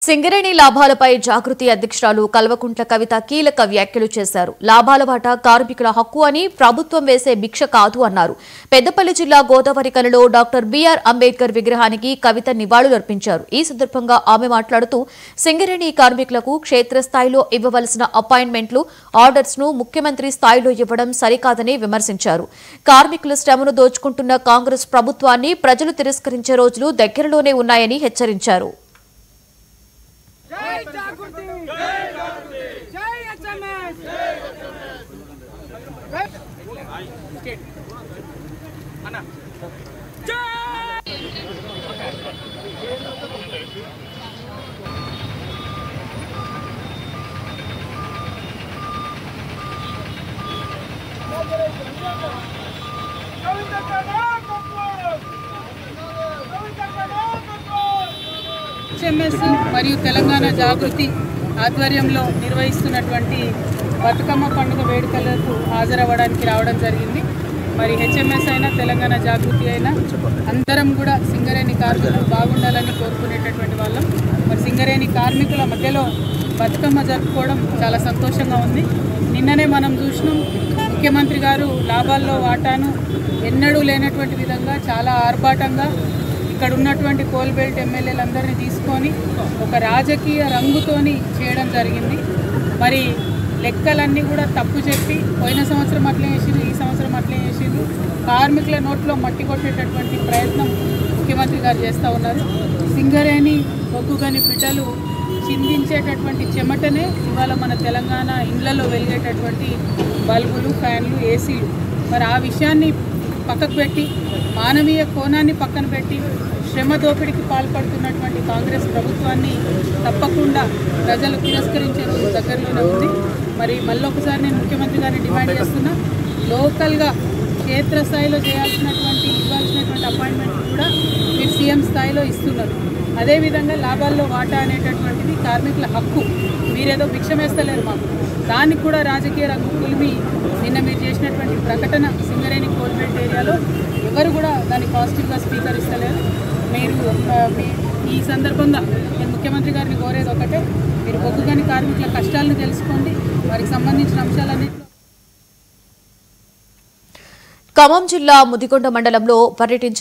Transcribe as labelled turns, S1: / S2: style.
S1: సింగరేణి లాభాలపై జాగృతి అధ్యక్షురాలు కల్వకుంట్ల కవిత కీలక వ్యాఖ్యలు చేశారు. లాభాల వాటా కార్మికుల హక్కు అని, ప్రభుత్వం వేసే భిక్ష కాదు అన్నారు. పెద్దపల్లి జిల్లా గోదావరికలలో డాక్టర్ బిఆర్ అంబేద్కర్ విగ్రహానికి కవిత నివాళులర్పించారు. ఈ సందర్భంగా ఆమె మాట్లాడుతూ సింగరేణి కార్మికులకు క్షేత్రస్థాయిలో ఇవ్వవలసిన అపాయింట్మెంట్లు, ఆర్డర్స్ ను ముఖ్యమంత్రి స్థాయిలో ఇవ్వడం సరికాదని విమర్శించారు. కార్మికుల శ్రమను దోచుకుంటున్న కాంగ్రెస్ ప్రభుత్వాన్ని ప్రజలు తిరస్కరించే రోజులు దగ్గరలోనే ఉన్నాయని హెచ్చరించారు.
S2: जय जागृति जय जागृति जय एचएमएस स्टेट अन्ना హెచ్ఎంఎస్ మరియు తెలంగాణ జాగృతి ఆధ్వర్యంలో నిర్వహిస్తున్నటువంటి బతుకమ్మ పండుగ వేడుకలకు హాజరవ్వడానికి రావడం జరిగింది. మరి హెచ్ఎంఎస్ అయినా తెలంగాణ జాగృతి అయినా అందరం కూడా సింగరేణి కార్మికులు బాగుండాలని కోరుకునేటటువంటి వాళ్ళం. మరి సింగరేణి కార్మికుల మధ్యలో బతుకమ్మ జరుపుకోవడం చాలా సంతోషంగా ఉంది. నిన్ననే మనం చూసినాం, ముఖ్యమంత్రి గారు లాభాల్లో వాటాను ఎన్నడూ లేనటువంటి విధంగా చాలా ఆర్భాటంగా ఇక్కడ ఉన్నటువంటి కోల్ బెల్ట్ ఎమ్మెల్యేలందరినీ తీసుకొని ఒక రాజకీయ రంగుతోని చేయడం జరిగింది. మరి లెక్కలన్నీ కూడా తప్పు చెప్పి పోయిన సంవత్సరం అట్లే చేసిండ్రు, ఈ సంవత్సరం అట్లే చేసిండ్రు. కార్మికుల నోట్లో మట్టి కొట్టేటటువంటి ప్రయత్నం ముఖ్యమంత్రి గారు చేస్తూ ఉన్నారు. సింగరేణి బొగ్గుగని బిడ్డలు చిందించేటటువంటి చెమటనే ఇవాళ మన తెలంగాణ ఇండ్లలో వెలిగేటటువంటి బల్బులు, ఫ్యాన్లు, ఏసీలు. మరి ఆ విషయాన్ని పక్కకు పెట్టి, మానవీయ కోణాన్ని పక్కన పెట్టి శ్రమ దోపిడీకి పాల్పడుతున్నటువంటి కాంగ్రెస్ ప్రభుత్వాన్ని తప్పకుండా ప్రజలు తిరస్కరించే రోజు దగ్గరలోనే ఉంది. మరి మళ్ళొకసారి నేను ముఖ్యమంత్రి గారిని డిమాండ్ చేస్తున్నా, లోకల్గా క్షేత్రస్థాయిలో ఇవ్వాల్సినటువంటి అపాయింట్మెంట్ కూడా మీరు సీఎం స్థాయిలో ఇస్తున్నారు. అదేవిధంగా లాభాల్లో వాటా అనేటటువంటిది కార్మికుల హక్కు. మీరేదో భిక్షమేస్తలేరు మాకు, దానికి కూడా రాజకీయ రంగు కులిమి నిన్న మీరు చేసినటువంటి ప్రకటన సింగరేణి కోల్బెల్ట్ ఏరియాలో ఎవరు కూడా దాన్ని పాజిటివ్గా స్వీకరిస్తలేరు. మీరు ఈ సందర్భంగా నేను ముఖ్యమంత్రి గారిని కోరేది ఒకటే, మీరు బొగ్గుగని కార్మికుల కష్టాలను తెలుసుకోండి. వారికి సంబంధించిన అంశాలన్నింటిలో
S1: ఖమ్మం జిల్లా ముదిగొండ మండలంలో పర్యటించిన